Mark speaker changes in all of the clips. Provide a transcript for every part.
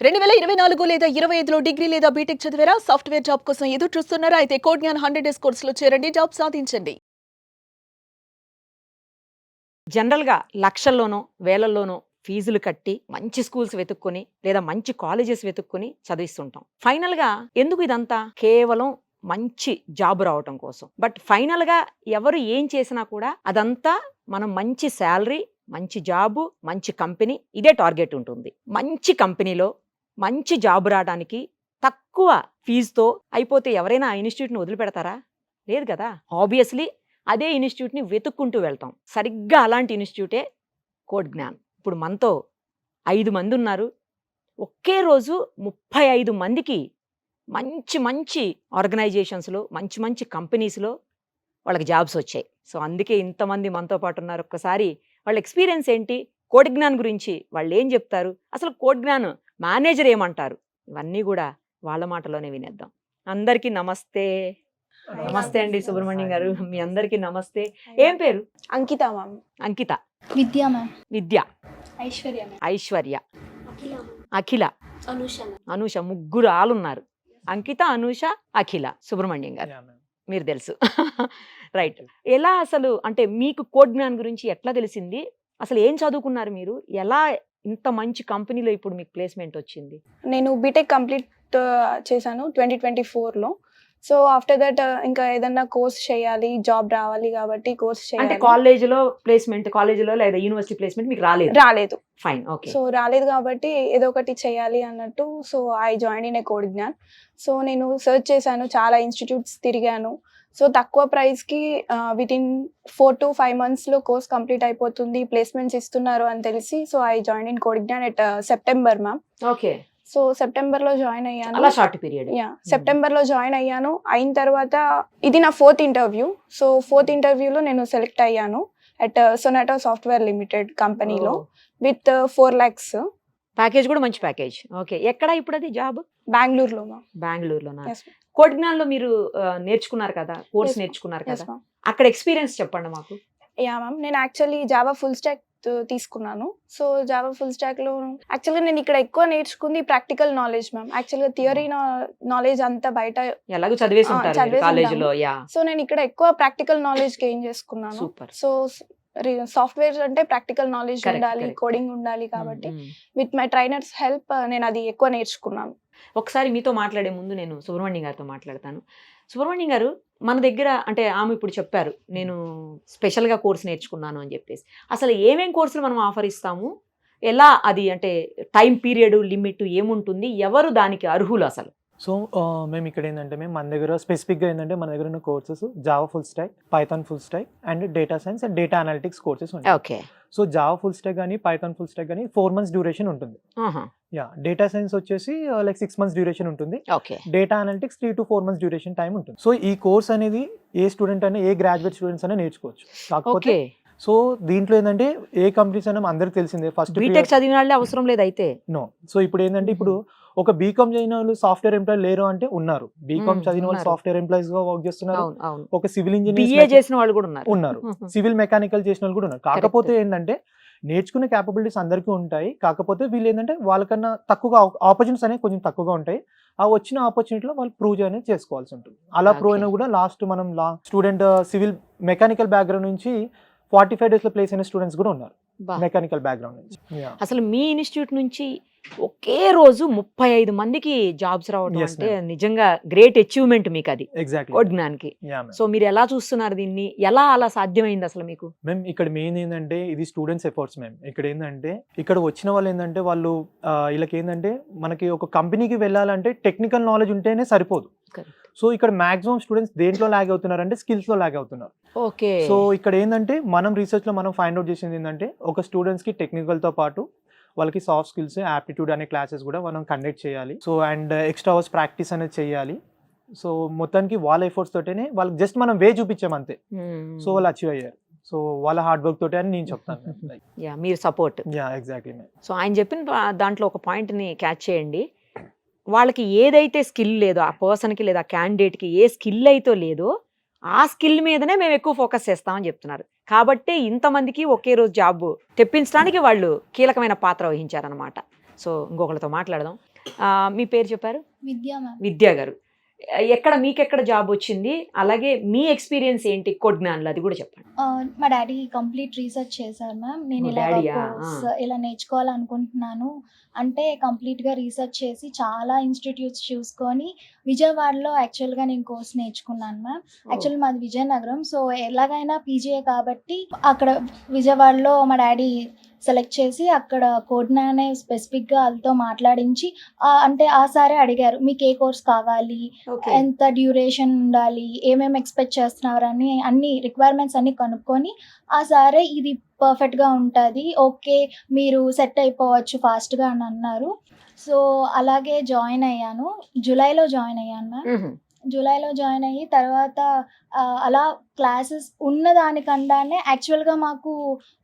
Speaker 1: 2024 లేదా 25లో డిగ్రీ లేదా బీటెక్ చదివారా? సాఫ్ట్‌వేర్ జాబ్ కోసం ఎదురు చూస్తున్నారా? అయితే కోడ్ జ్ఞాన్ 100 డేస్ కోర్సులో చేరండి. జాబ్ సాధించండి.
Speaker 2: జనరల్‌గా లక్షల్లోనో, వేలల్లోనో ఫీజులు కట్టి మంచి స్కూల్స్ వెతుక్కొని లేదా మంచి కాలేజెస్ వెతుక్కొని చదివిస్తుంటాం. ఫైనల్‌గా ఎందుకు ఇదంతా? కేవలం మంచి జాబ్ రావటం కోసం. బట్ ఫైనల్‌గా ఎవరు ఏం చేసినా కూడా అదంతా మనం మంచి సాలరీ, మంచి జాబు, మంచి కంపెనీ ఇదే టార్గెట్ ఉంటుంది. మంచి కంపెనీలో మంచి జాబ్ రావడానికి తక్కువ ఫీజుతో అయిపోతే ఎవరైనా ఆ ఇన్‌స్టిట్యూట్‌ని వదిలిపెడతారా? లేదు కదా! ఆబ్వియస్‌లీ అదే ఇన్‌స్టిట్యూట్‌ని వెతుక్కుంటూ వెళ్తాం. సరిగ్గా అలాంటి ఇన్‌స్టిట్యూటే కోడ్ జ్ఞాన్. ఇప్పుడు మనతో 5 మందున్నారు. ఒకే రోజు 35 మందికి మంచి మంచి ఆర్గనైజేషన్స్‌లో, మంచి మంచి కంపెనీస్‌లో వాళ్ళకి జాబ్స్ వచ్చాయి. సో, అందుకే ఇంతమంది మనతో పాటున్నారు. ఒక్కసారి వాళ్ళ ఎక్స్‌పీరియన్స్ ఏంటి? కోడ్ జ్ఞాన్ గురించి వాళ్ళేం జెప్తారు? అసలు కోడ్ జ్ఞాన్ మేనేజర్ ఏమంటారు? ఇవన్నీ గూడా వాళ్ళ మాటలోనే వినేద్దాం. అందరికీ నమస్తే. నమస్తే అండి సుబ్రహ్మణ్యం గారు. మీ అందరికీ నమస్తే. ఏం పేరు?
Speaker 3: అంకిత మ్యామ్.
Speaker 2: అంకిత,
Speaker 4: విద్య మ్యామ్.
Speaker 2: విద్య,
Speaker 4: ఐశ్వర్య మ్యామ్.
Speaker 2: ఐశ్వర్య,
Speaker 4: అఖిల,
Speaker 2: అఖిల,
Speaker 4: అనుష,
Speaker 2: అనూష. ముగ్గురు ఆలున్నారు. అంకిత, అనూష, అఖిల. సుబ్రహ్మణ్యం గారు మీరు తెలుసు. రైట్. ఎలా అసలు అంటే మీకు కోడ్ జ్ఞాన్ గురించి ఎట్లా తెలిసింది? అసలు ఏం చదువుకున్నారు మీరు? ఎలా ఇంత మంచి కంపెనీలో ఇప్పుడు మీకు ప్లేస్‌మెంట్ వచ్చింది?
Speaker 3: నేను బీటెక్ కంప్లీట్ చేశాను 2024లో. సో ఆఫ్టర్ దట్ ఇంకా ఏదన్నా కోర్స్ చేయాలి, జాబ్ రావాలి కాబట్టి కోర్స్
Speaker 2: అంటే
Speaker 3: చేయాలి.
Speaker 2: కాలేజీలో ప్లేస్‌మెంట్, కాలేజీలో లేదా యూనివర్సిటీ ప్లేస్‌మెంట్ మీకు రాలేదు.
Speaker 3: రాలేదు.
Speaker 2: ఫైన్. ఓకే.
Speaker 3: సో రాలేదు కాబట్టి ఏదో ఒకటి చేయాలి అన్నట్టు so I join in a code Gyan. So నేను సెర్చ్ చేశాను, చాలా ఇన్స్టిట్యూట్స్ తిరిగాను. సో తక్కువ ప్రైస్కి వితిన్ 4 to 5 monthsలో కోర్స్ కంప్లీట్ అయిపోతుంది, ప్లేస్మెంట్స్ ఇస్తున్నారు అని తెలిసి so I join in code Gyan at September ma'am.
Speaker 2: Okay.
Speaker 3: So సెప్టెంబర్లో జాయిన్ అయ్యాను.
Speaker 2: అలా షార్ట్ పీరియడ్.
Speaker 3: సెప్టెంబర్లో జాయిన్ అయ్యాను. అయిన తర్వాత ఇది నా 4th ఇంటర్వ్యూ. సో 4th ఇంటర్వ్యూలో నేను సెలెక్ట్ అయ్యాను అట్ సొనాటో సాఫ్ట్వేర్ లిమిటెడ్ కంపెనీలో విత్ 4 lakhs.
Speaker 2: ప్యాకేజ్ కూడా మంచి ప్యాకేజ్. ఓకే. ఎక్కడ ఇప్పుడు అది జాబ్?
Speaker 3: బెంగళూరులో మ్యామ్.
Speaker 2: బెంగళూరులోనా?
Speaker 3: Yes ma'am.
Speaker 2: కోడ్ జ్ఞాన్‌లో మీరు నేర్చుకున్నారు కదా, కోర్స్
Speaker 3: Yes, ma'am.
Speaker 2: నేర్చుకున్నారు
Speaker 3: ఎస్
Speaker 2: కదా,
Speaker 3: మ్యామ్.
Speaker 2: అక్కడ ఎక్స్పీరియన్స్ చెప్పండి మాకు.
Speaker 3: యా మ్యామ్, నేను యాక్చువల్లీ జావా ఫుల్ స్టాక్ తీసుకున్నాను. సో జావా ఫుల్ స్టాక్లో యాక్చువల్గా నేను ఇక్కడ ఎక్కువ నేర్చుకుంది ప్రాక్టికల్ నాలెడ్జ్ మ్యామ్. యాక్చువల్గా థియరీ నాలెడ్జ్ అంతా బయట.
Speaker 2: ఎలాగో చదివేసి ఉంటారు మీరు
Speaker 3: చదివేసి
Speaker 2: కాలేజీలో. యా,
Speaker 3: సో నేను ఇక్కడ ఎక్కువ ప్రాక్టికల్ నాలెడ్జ్ గెయిన్ చేసుకున్నాను.
Speaker 2: సూపర్.
Speaker 3: సో సాఫ్ట్వేర్ అంటే ప్రాక్టికల్ నాలెడ్జ్
Speaker 2: Correct,
Speaker 3: ఉండాలి,
Speaker 2: correct.
Speaker 3: కోడింగ్ ఉండాలి కాబట్టి విత్ మై ట్రైనర్స్ హెల్ప్ నేను అది ఎక్కువ నేర్చుకున్నాను.
Speaker 2: ఒకసారి మీతో మాట్లాడే ముందు నేను సుబ్రహ్మణ్యం గారితో మాట్లాడతాను. సుబ్రహ్మణ్యం గారు, మన దగ్గర అంటే ఆమె ఇప్పుడు చెప్పారు నేను స్పెషల్గా కోర్స్ నేర్చుకున్నాను అని చెప్పేసి. అసలు ఏమేం కోర్సులు మనం ఆఫర్ ఇస్తాము, ఎలా అది అంటే టైం పీరియడ్ లిమిట్ ఏముంటుంది, ఎవరు దానికి అర్హులు అసలు?
Speaker 5: సో మేము ఇక్కడ ఏంటంటే మన దగ్గర స్పెసిఫిక్గా ఏంటంటే మన దగ్గర ఉన్న courses Java full stack, Python full stack and data science and data analytics courses ఉంటాయి.
Speaker 2: Okay.
Speaker 5: So Java full stack కానీ పైథాన్ ఫుల్ స్టాక్ కానీ 4 months డ్యూరేషన్ ఉంటుంది. యా, డేటా సైన్స్ వచ్చేసి లైక్ 6 months డ్యూరేషన్ ఉంటుంది.
Speaker 2: Okay.
Speaker 5: Data analytics 3 to 4 months duration time ఉంటుంది. So ఈ course అనేది ఏ స్టూడెంట్ అయినా, ఏ గ్రాడ్యుయేట్ స్టూడెంట్స్ అయినా నేర్చుకోవచ్చు. కాకపోతే
Speaker 2: ఓకే.
Speaker 5: సో దీంట్లో ఏంటంటే ఏ కంపెనీస్ అయినా అందరికి తెలిసిందే ఫస్ట్
Speaker 2: బీటెక్ చదివిన వాళ్ళే అవసరం లేదు అయితే.
Speaker 5: నో. సో ఇప్పుడు ఏంటంటే ఇప్పుడు ఒక బీకామ్ చదివిన వాళ్ళు సాఫ్ట్వేర్ ఎంప్లాయ్ లేరు అంటే ఉన్నారు. బీకామ్ చదివిన వాళ్ళు
Speaker 2: ఉన్నారు.
Speaker 5: సాఫ్ట్వేర్ ఎంప్లాయీస్ గా వర్క్ చేస్తున్నారు.
Speaker 2: అవును, అవును.
Speaker 5: ఒక సివిల్
Speaker 2: బిఏ
Speaker 5: ఇంజనీర్
Speaker 2: చేసిన వాళ్ళు కూడా ఉన్నారు.
Speaker 5: ఉన్నారు. సివిల్ మెకానికల్ చేసిన వాళ్ళు కూడా ఉన్నారు. కాకపోతే ఏంటంటే నేర్చుకునే క్యాపబిలిటీస్ అందరికీ ఉంటాయి. కాకపోతే వీళ్ళు ఏంటంటే వాళ్ళకన్నా తక్కువగా ఆపర్చునిటీస్ అనేవి కొంచెం తక్కువగా ఉంటాయి. ఆ వచ్చిన ఆపర్చునిటీలో వాళ్ళు ప్రూవ్ అనేది చేసుకోవాల్సి ఉంటుంది. అలా ప్రూవ్ అయినా కూడా లాస్ట్ మనం స్టూడెంట్ సివిల్ మెకానికల్ బ్యాక్గ్రౌండ్ నుంచి 45 days లో ప్లేస్ అయిన స్టూడెంట్స్ కూడా ఉన్నారు
Speaker 2: బా.
Speaker 5: మెకానికల్ బ్యాక్గ్రౌండ్ నుంచి.
Speaker 2: అసలు మీ ఇన్స్టిట్యూట్ నుంచి ఒకే రోజు 35 మందికి జాబ్స్ రావడం
Speaker 5: Yes,
Speaker 2: అంటే
Speaker 5: ma'am.
Speaker 2: నిజంగా గ్రేట్ అచీవ్మెంట్ మీకు అది
Speaker 5: ఎగ్జాక్ట్లీ.
Speaker 2: కోడ్ జ్ఞాన్కి. సో మీరు ఎలా చూస్తున్నారు దీన్ని, ఎలా అలా సాధ్యమైంది అసలు మీకు?
Speaker 5: మేము ఇక్కడ మెయిన్ ఏంటంటే ఇది స్టూడెంట్స్ ఎఫర్ట్స్. మేము ఇక్కడ ఏంటంటే ఇక్కడ వచ్చిన వాళ్ళు ఏంటంటే వాళ్ళు వీళ్ళకి ఏంటంటే మనకి ఒక కంపెనీకి వెళ్ళాలంటే టెక్నికల్ నాలెడ్జ్ ఉంటేనే సరిపోదు.
Speaker 2: Correct.
Speaker 5: సో ఇక్కడ మాక్సిమం స్టూడెంట్స్ దేంట్లో లాగ్ అవుతున్నారు అంటే స్కిల్స్ లో లాగ్ అవుతున్నారు.
Speaker 2: ఓకే.
Speaker 5: సో ఇక్కడ ఏంటంటే మనం రీసెర్చ్ లో మనం ఫైండ్ అవుట్ చేసింది ఏంటంటే ఒక స్టూడెంట్స్ కి టెక్నికల్ తో పాటు వాళ్ళకి సాఫ్ట్ స్కిల్స్, యాప్టిట్యూడ్ అనే క్లాసెస్ కూడా మనం కండక్ట్ చేయాలి. So and extra hours practice అనేది చేయాలి. సో మొత్తానికి వాళ్ళ ఎఫర్ట్స్ తోటనే వాళ్ళకి జస్ట్ మనం వే చూపించాం అంతే. సో వాళ్ళు అచీవ్ అయ్యారు. సో వాళ్ళ హార్డ్ వర్క్ తోటే అని నేను చెప్తాను.
Speaker 2: యా, మీరు సపోర్ట్.
Speaker 5: Yeah, exactly.
Speaker 2: సో ఆయన చెప్పిన దాంట్లో ఒక పాయింట్ని క్యాచ్ చేయండి. వాళ్ళకి ఏదైతే స్కిల్ లేదో ఆ పర్సన్కి లేదా క్యాండిడేట్కి ఏ స్కిల్ అయితే లేదో ఆ స్కిల్ మీదనే మేము ఎక్కువ ఫోకస్ చేస్తామని చెప్తున్నారు. కాబట్టి ఇంతమందికి ఒకే రోజు జాబ్ తెప్పించడానికి వాళ్ళు కీలకమైన పాత్ర వహించారనమాట. సో ఇంకొకరితో మాట్లాడదాం. మీ పేరు చెప్పారు?
Speaker 4: విద్యా మ్యామ్.
Speaker 2: విద్యా గారు. మీకెక్కడ జాబ్ వచ్చింది? అలాగే మీ ఎక్స్పీరియన్స్ ఏంటి కోడ్జ్ఞాన్‌లో అది కూడా చెప్పండి.
Speaker 4: మా డాడీ కంప్లీట్ రీసెర్చ్ చేశారు మ్యామ్. నేను
Speaker 2: మీ
Speaker 4: ఇలాగ
Speaker 2: డాడీయా?
Speaker 4: కోర్స్ ఇలా నేర్చుకోవాలనుకుంటున్నాను అంటే కంప్లీట్గా రీసెర్చ్ చేసి చాలా ఇన్స్టిట్యూట్స్ చూసుకొని విజయవాడలో యాక్చువల్గా నేను కోర్స్ నేర్చుకున్నాను మ్యామ్. యాక్చువల్ మాది విజయనగరం. సో ఎలాగైనా పీజీఏ కాబట్టి అక్కడ విజయవాడలో మా డాడీ సెలెక్ట్ చేసి అక్కడ కోడ్జ్ఞానే స్పెసిఫిక్గా వాళ్ళతో మాట్లాడించి అంటే ఆ సారే అడిగారు మీకు ఏ కోర్స్ కావాలి,
Speaker 2: ఓకే.
Speaker 4: ఎంత డ్యూరేషన్ ఉండాలి, ఏమేమి ఎక్స్పెక్ట్ చేస్తున్నారని అన్ని రిక్వైర్మెంట్స్ అన్ని కనుక్కొని ఆ సారే ఇది పర్ఫెక్ట్గా ఉంటుంది, ఓకే మీరు సెట్ అయిపోవచ్చు ఫాస్ట్గా అని అన్నారు. సో అలాగే జాయిన్ అయ్యాను. జూలైలో జాయిన్ అయ్యాను మ్యామ్.
Speaker 2: హుహు.
Speaker 4: జూలైలో జాయిన్ అయ్యి తర్వాత అలా క్లాసెస్ ఉన్నదానికండానే యాక్చువల్గా మాకు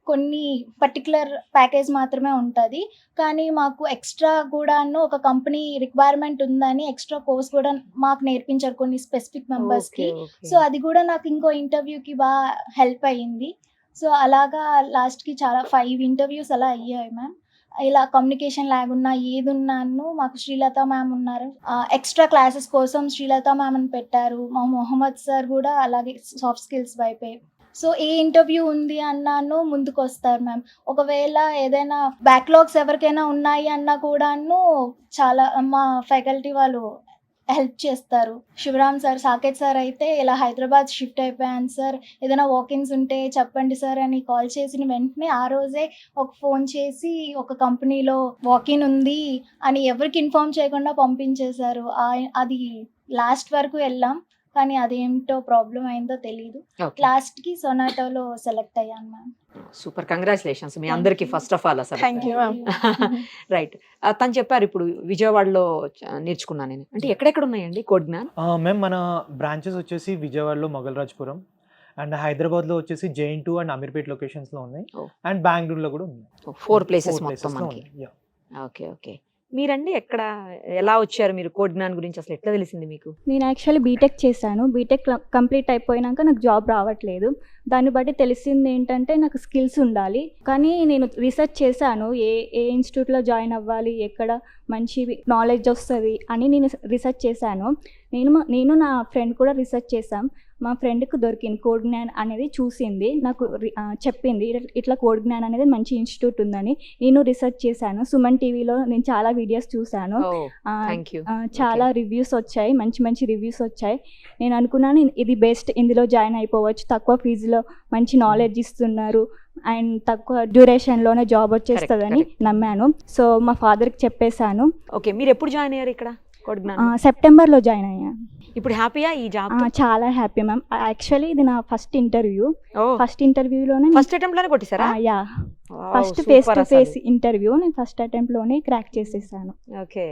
Speaker 4: కొన్ని పర్టికులర్ ప్యాకేజ్ మాత్రమే ఉంటుంది, కానీ మాకు ఎక్స్ట్రా కూడాను ఒక కంపెనీ రిక్వైర్మెంట్ ఉందని ఎక్స్ట్రా కోర్స్ కూడా మాకు నేర్పించారు కొన్ని స్పెసిఫిక్ మెంబర్స్కి.
Speaker 2: Okay, okay.
Speaker 4: సో అది కూడా నాకు ఇంకో ఇంటర్వ్యూకి బాగా హెల్ప్ అయ్యింది. సో అలాగా లాస్ట్కి చాలా 5 ఇంటర్వ్యూస్ అలా అయ్యాయి మ్యామ్. ఇలా కమ్యూనికేషన్ లేకున్నా ఏది ఉన్నాను మాకు శ్రీలత మ్యామ్ ఉన్నారు. ఎక్స్ట్రా క్లాసెస్ కోసం శ్రీలత మ్యామ్ అని పెట్టారు. మా మొహమ్మద్ సార్ కూడా అలాగే సాఫ్ట్ స్కిల్స్ వైపే. సో ఏ ఇంటర్వ్యూ ఉంది అన్నాను ముందుకు వస్తారు మ్యామ్. ఒకవేళ ఏదైనా బ్యాక్లాగ్స్ ఎవరికైనా ఉన్నాయి అన్నా కూడాను చాలా మా ఫ్యాకల్టీ వాళ్ళు హెల్ప్ చేస్తారు. శివరామ్ సార్, సాకేత్ సార్ అయితే ఇలా హైదరాబాద్ షిఫ్ట్ అయిపోయాను సార్, ఏదైనా వాకిన్స్ ఉంటే చెప్పండి సార్ అని కాల్ చేసిన వెంటనే ఆ రోజే ఒక ఫోన్ చేసి ఒక కంపెనీలో వాకిన్ ఉంది అని ఎవరికి ఇన్ఫార్మ్ చేయకుండా పంపించేశారు. అది లాస్ట్ వరకు వెళ్ళాం, కానీ అదేంటో ప్రాబ్లం అయిందో తెలీదు.
Speaker 2: ఓకే.
Speaker 4: లాస్ట్కి సొనాటోలో సెలెక్ట్ అయ్యాను మ్యామ్.
Speaker 2: సూపర్, కంగ్రాచులేషన్స్ మీ
Speaker 4: Thank
Speaker 2: అందరికి
Speaker 4: you.
Speaker 2: ఫస్ట్ ఆఫ్ ఆల్ అసలు.
Speaker 3: Thank you ma'am.
Speaker 2: రైట్. తను చెప్పారు ఇప్పుడు విజయవాడలో నేర్చుకున్నాను నేను అంటే ఎక్కడెక్కడ ఉన్నాయండి కోడ్జ్ఞాన్?
Speaker 5: మేము మన బ్రాంచెస్ వచ్చేసి విజయవాడలో మొగల్రాజ్పురం అండ్ హైదరాబాద్లో వచ్చేసి జైన్2 అండ్ అమీర్పేట్ లొకేషన్స్లో ఉన్నాయి
Speaker 2: Oh.
Speaker 5: అండ్ బెంగళూరులో కూడా ఉంది.
Speaker 2: 4 ప్లేసెస్
Speaker 5: 4
Speaker 2: మొత్తం
Speaker 5: ప్లేసెస్లో
Speaker 2: మనకి.
Speaker 5: ఉన్నాయి. Yeah.
Speaker 2: Okay, okay. మీరండి ఎలా వచ్చారు మీరు కోడ్జ్ఞాన్ గురించి అసలు ఎట్లా తెలిసింది మీకు?
Speaker 6: నేను యాక్చువల్లీ బీటెక్ చేశాను. బీటెక్ కంప్లీట్ అయిపోయినాక నాకు జాబ్ రావట్లేదు. దాన్ని బట్టి తెలిసింది ఏంటంటే నాకు స్కిల్స్ ఉండాలి. కానీ నేను రీసెర్చ్ చేశాను ఏ ఇన్స్టిట్యూట్లో జాయిన్ అవ్వాలి, ఎక్కడ మంచి నాలెడ్జ్ వస్తుంది అని నేను రీసెర్చ్ చేశాను. నేను నా ఫ్రెండ్ కూడా రీసెర్చ్ చేశాం. మా ఫ్రెండ్కి దొరికింది కోడ్జ్ఞాన్ అనేది, చూసింది నాకు చెప్పింది ఇట్లా కోడ్జ్ఞాన్ అనేది మంచి ఇన్స్టిట్యూట్ ఉందని. నేను రీసెర్చ్ చేశాను. సుమన్ టీవీలో నేను చాలా వీడియోస్ చూశాను.
Speaker 2: Thank you.
Speaker 6: చాలా రివ్యూస్ వచ్చాయి, మంచి రివ్యూస్ వచ్చాయి. నేను అనుకున్నాను ఇది బెస్ట్, ఇందులో జాయిన్ అయిపోవచ్చు, తక్కువ ఫీజులో మంచి నాలెడ్జ్ ఇస్తున్నారు అండ్ తక్కువ డ్యూరేషన్లోనే జాబ్ వచ్చేస్తుందని నమ్మాను. సో మా ఫాదర్కి చెప్పేశాను.
Speaker 2: ఓకే, మీరు ఎప్పుడు జాయిన్ అయ్యారు ఇక్కడ కోడ్జ్ఞాన్?
Speaker 6: సెప్టెంబర్లో జాయిన్ అయ్యాను.
Speaker 2: ఇప్పుడు హ్యాపీయా ఈ జాబ్?
Speaker 6: చాలా హ్యాపీ మ్యామ్. యాక్చువల్లీ ఇది నా ఫస్ట్ ఇంటర్వ్యూ. ఫస్ట్ ఇంటర్వ్యూలోనే
Speaker 2: ఫస్ట్ అటెంప్ట్ లోనే కొట్టేసారా?
Speaker 6: Yeah, first face to face interview నేను ఫస్ట్ అటెంప్ట్లోనే క్రాక్ చేసేసాను.
Speaker 2: ఓకే.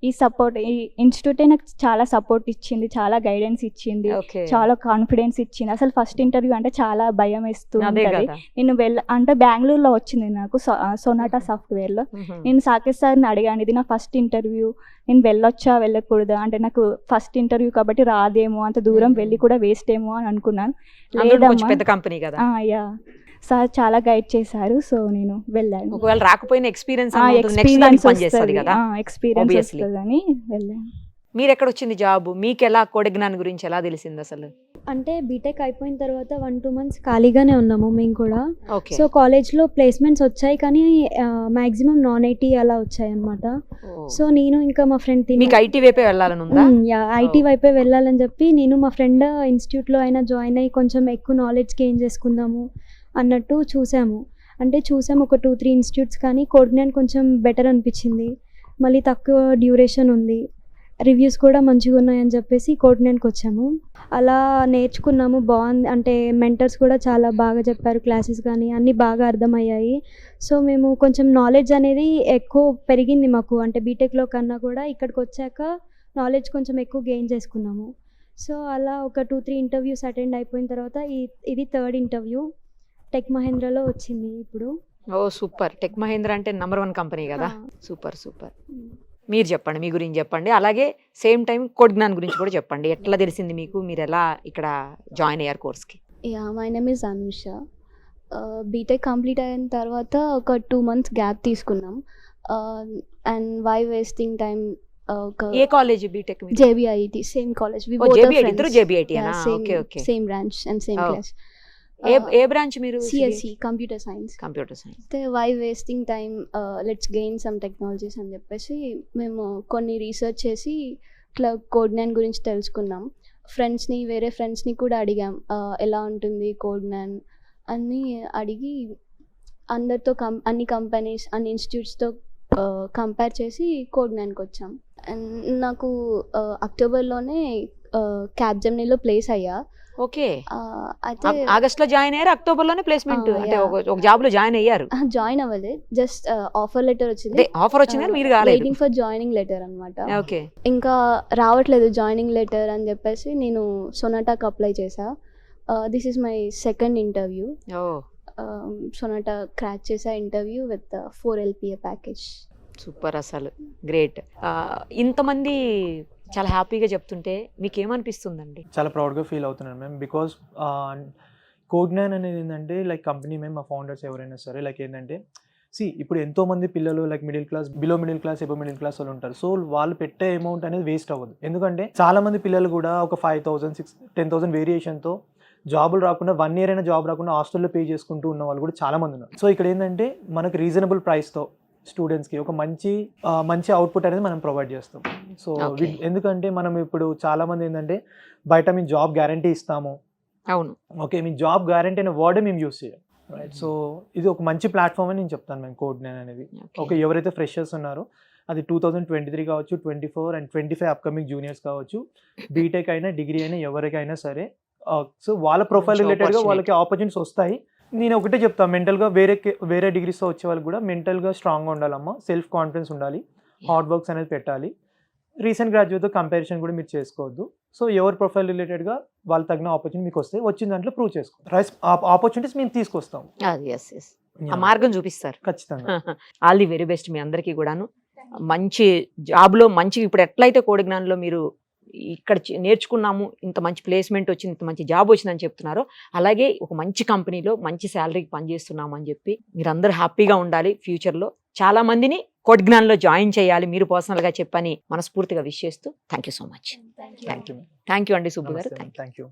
Speaker 6: ఈ సపోర్ట్, ఈ ఇన్స్టిట్యూటే నాకు చాలా సపోర్ట్ ఇచ్చింది, చాలా గైడెన్స్ ఇచ్చింది,
Speaker 2: ఓకే.
Speaker 6: చాలా కాన్ఫిడెన్స్ ఇచ్చింది. అసలు ఫస్ట్ ఇంటర్వ్యూ అంటే చాలా భయం వేస్తూ
Speaker 2: అదే
Speaker 6: ఉంటుంది.
Speaker 2: కదా.
Speaker 6: నేను అంటే బెంగళూరులో వచ్చింది నాకు సొనాటా సాఫ్ట్వేర్లో. నేను సాకేత్ సార్ని అడిగాను ఇది నా ఫస్ట్ ఇంటర్వ్యూ, నేను వెళ్ళొచ్చా వెళ్ళకూడదా అంటే నాకు ఫస్ట్ ఇంటర్వ్యూ కాబట్టి రాదేమో, అంత దూరం వెళ్ళి కూడా వేస్ట్ ఏమో అని అనుకున్నాను. లేదమ్మా,
Speaker 2: పెద్ద కంపెనీ కదా.
Speaker 6: యా, సార్ చాలా గైడ్ చేశారు. సో నేను వెళ్ళాను.
Speaker 2: ఒకవేళ రాకపోయిన ఎక్స్పీరియన్స్
Speaker 6: ఎక్స్పీరియన్స్
Speaker 2: పనిచేస్తుంది కదా.
Speaker 6: Experience
Speaker 2: Obviously.
Speaker 6: వస్తుందని వెళ్ళాను.
Speaker 2: మీరు ఎక్కడ వచ్చింది జాబ్? మీకు ఎలా కోడ్జ్ఞాన్ గురించి ఎలా తెలిసింది అసలు?
Speaker 7: అంటే బీటెక్ అయిపోయిన తర్వాత 1-2 months ఖాళీగానే ఉన్నాము మేము కూడా.
Speaker 2: ఓకే.
Speaker 7: సో కాలేజ్లో ప్లేస్మెంట్స్ వచ్చాయి, కానీ మ్యాక్సిమం నాన్ ఐటీ అలా వచ్చాయి అనమాట. సో నేను ఇంకా మా ఫ్రెండ్
Speaker 2: మీకు ఐటీ వైపే వెళ్ళాలని ఉందా?
Speaker 7: ఐటీ వైపే వెళ్ళాలని చెప్పి నేను మా ఫ్రెండ్ ఇన్స్టిట్యూట్లో అయినా జాయిన్ అయ్యి కొంచెం ఎక్కువ నాలెడ్జ్ గెయిన్ చేసుకుందాము అన్నట్టు చూసాము. ఒక 2-3 ఇన్స్టిట్యూట్స్, కానీ కోడ్జ్ఞాన్ కొంచెం బెటర్ అనిపించింది. మళ్ళీ తక్కువ డ్యూరేషన్ ఉంది, రివ్యూస్ కూడా మంచిగా ఉన్నాయని చెప్పేసి కోడ్జ్ఞాన్కి వచ్చాము. అలా నేర్చుకున్నాము, బాగుంది. అంటే మెంటర్స్ కూడా చాలా బాగా చెప్పారు, క్లాసెస్ కానీ అన్నీ బాగా అర్థమయ్యాయి. సో మేము కొంచెం నాలెడ్జ్ అనేది ఎక్కువ పెరిగింది మాకు. అంటే బీటెక్లో కన్నా కూడా ఇక్కడికి వచ్చాక నాలెడ్జ్ కొంచెం ఎక్కువ గెయిన్ చేసుకున్నాము. సో అలా ఒక 2-3 ఇంటర్వ్యూస్ అటెండ్ అయిపోయిన తర్వాత ఇది 3rd ఇంటర్వ్యూ టెక్ మహేంద్రలో వచ్చింది ఇప్పుడు.
Speaker 2: ఓ సూపర్. టెక్ మహేంద్ర అంటే నంబర్ 1 కంపెనీ కదా. సూపర్. మీరు చెప్పండి, మీ గురించి చెప్పండి, అలాగే సేమ్ టైం కోడ్జ్ఞాన్ గురించి కూడా చెప్పండి. ఎట్లా తెలిసింది మీకు, మీరు ఎలా ఇక్కడ జాయిన్ అయ్యారు కోర్స్కి?
Speaker 8: My name is Anusha. BTech complete అయిన తర్వాత ఒక 2 months గ్యాప్ తీసుకున్నాం. అండ్ వై వేస్టింగ్ టైం ఒక
Speaker 2: ఏ college BTech
Speaker 8: JBIT same college we
Speaker 2: ఓ
Speaker 8: బోత్
Speaker 2: JBIT, ఇద్దరు JBIT అనా?
Speaker 8: Same
Speaker 2: Okay, okay.
Speaker 8: Same branch and same
Speaker 2: Oh.
Speaker 8: Class
Speaker 2: ఏ బ్రాంచ్ మీరు?
Speaker 8: CSC computer science.
Speaker 2: Computer science.
Speaker 8: అయితే why wasting time let's gain some technologies అని చెప్పేసి మేము కొన్ని రీసెర్చ్ చేసి ఇట్లా కోడ్9 గురించి తెలుసుకున్నాం. వేరే ఫ్రెండ్స్ని కూడా అడిగాం ఎలా ఉంటుంది కోడ్9 అని అడిగి అందరితో అన్ని కంపెనీస్ అన్ని ఇన్స్టిట్యూట్స్తో కంపేర్ చేసి కోడ్9కి వచ్చాం. అండ్ నాకు అక్టోబర్లోనే క్యాప్జెమినీలో ప్లేస్ అయ్యా.
Speaker 2: ఓకే.
Speaker 8: అయితే
Speaker 2: ఆగస్ట్ లో జాయిన్ అయ్యారు, అక్టోబర్ లోనే ప్లేస్మెంట్
Speaker 8: Ah,
Speaker 2: అంటే
Speaker 8: yeah.
Speaker 2: ఒక జాబ్ లో జాయిన్ అయ్యారు.
Speaker 8: జాయిన్ అవ్వలేదు, జస్ట్ ఆఫర్ లెటర్ వచ్చింది.
Speaker 2: ఆఫర్ వచ్చింది కానీ మీరు కాలేదు.
Speaker 8: వెయిటింగ్ ఫర్ జాయినింగ్ లెటర్ అనమాట.
Speaker 2: ఓకే.
Speaker 8: ఇంకా రావట్లేదు జాయినింగ్ లెటర్ అని చెప్పేసి నేను సొనాటాకి అప్లై చేశా. This is my second interview.
Speaker 2: Oh
Speaker 8: Sonata crack చేసా interview with 4 LPA package.
Speaker 2: Super, అసలు గ్రేట్. ఇంతమంది చాలా హ్యాపీగా చెప్తుంటే మీకు ఏమనిపిస్తుందండి?
Speaker 5: చాలా ప్రౌడ్గా ఫీల్ అవుతున్నాను మ్యామ్. బికాస్ కోడ్9 అనేది ఏంటంటే లైక్ కంపెనీ మేము మా ఫౌండర్స్ ఎవరైనా సరే లైక్ ఏంటంటే ఇప్పుడు ఎంతోమంది పిల్లలు like middle class, below middle class, above middle class వాళ్ళు ఉంటారు. సో వాళ్ళు పెట్టే అమౌంట్ అనేది వేస్ట్ అవ్వదు. ఎందుకంటే చాలామంది పిల్లలు కూడా ఒక 5,000, 10,000 వేరియేషన్తో జాబులు రాకుండా 1 year అయినా జాబ్ రాకుండా హాస్టల్లో పే చేసుకుంటూ ఉన్న వాళ్ళు కూడా చాలామంది ఉన్నారు. సో ఇక్కడ ఏంటంటే మనకు రీజనబుల్ ప్రైస్తో స్టూడెంట్స్కి ఒక మంచి అవుట్పుట్ అనేది మనం ప్రొవైడ్ చేస్తాం. So
Speaker 2: Okay.
Speaker 5: ఎందుకంటే మనం ఇప్పుడు చాలామంది ఏంటంటే బయట మేము జాబ్ గ్యారంటీ ఇస్తాము,
Speaker 2: అవును.
Speaker 5: ఓకే మీ జాబ్ గ్యారంటీ అనే వర్డే మేము యూస్ చేయం, రైట్? సో ఇది ఒక మంచి ప్లాట్ఫామ్ అని నేను చెప్తాను మేము కోడ్9 అనేది. ఓకే, ఎవరైతే ఫ్రెషర్స్ ఉన్నారో అది 2023 కావచ్చు, 24 and 25 అప్కమింగ్ జూనియర్స్ కావచ్చు, బీటెక్ అయినా డిగ్రీ అయినా ఎవరికైనా సరే సో వాళ్ళ ప్రొఫైల్
Speaker 2: మంచి
Speaker 5: రిలేటెడ్గా
Speaker 2: opportunity.
Speaker 5: వాళ్ళకి ఆపర్చునిటీస్ వస్తాయి. నేను ఒకటే చెప్తాను, మెంటల్గా వేరే డిగ్రీస్తో వచ్చే వాళ్ళకి కూడా మెంటల్గా స్ట్రాంగ్గా ఉండాలమ్మా, సెల్ఫ్ కాన్ఫిడెన్స్ ఉండాలి, హార్డ్ వర్క్స్ అనేది పెట్టాలి. రీసెంట్ గ్రాడ్యుయేట్తో కంపారిజన్ కూడా మీరు చేసుకోవద్దు. సో ఎవరి ప్రొఫైల్ రిలేటెడ్గా వాళ్ళు తగిన ఆపర్చునిటీ మీకు వస్తే వచ్చిన దాంట్లో ప్రూవ్ చేసుకో. ఆపర్చునిటీస్ మేము తీసుకొస్తాం,
Speaker 2: అది ఎస్ ఎస్ ఆ మార్గం చూపిస్తారు.
Speaker 5: ఖచ్చితంగా.
Speaker 2: ఆల్ ది వెరీ బెస్ట్ మీ అందరికీ కూడాను. మంచి జాబ్లో మంచి ఇప్పుడు ఎట్లయితే కోడిజ్ఞానంలో మీరు ఇక్కడ నేర్చుకున్నాము, ఇంత మంచి ప్లేస్మెంట్ వచ్చింది, ఇంత మంచి జాబ్ వచ్చిందని చెప్తున్నారో అలాగే ఒక మంచి కంపెనీలో మంచి శాలరీకి పనిచేస్తున్నాము అని చెప్పి మీరందరూ హ్యాపీగా ఉండాలి. ఫ్యూచర్లో చాలా మందిని కోడిజ్ఞానంలో జాయిన్ చేయాలి మీరు పర్సనల్గా చెప్పని మనస్ఫూర్తిగా విష్ చేస్తూ thank you so much. Thank you అండి సుబ్బు గారు.
Speaker 5: Thank you.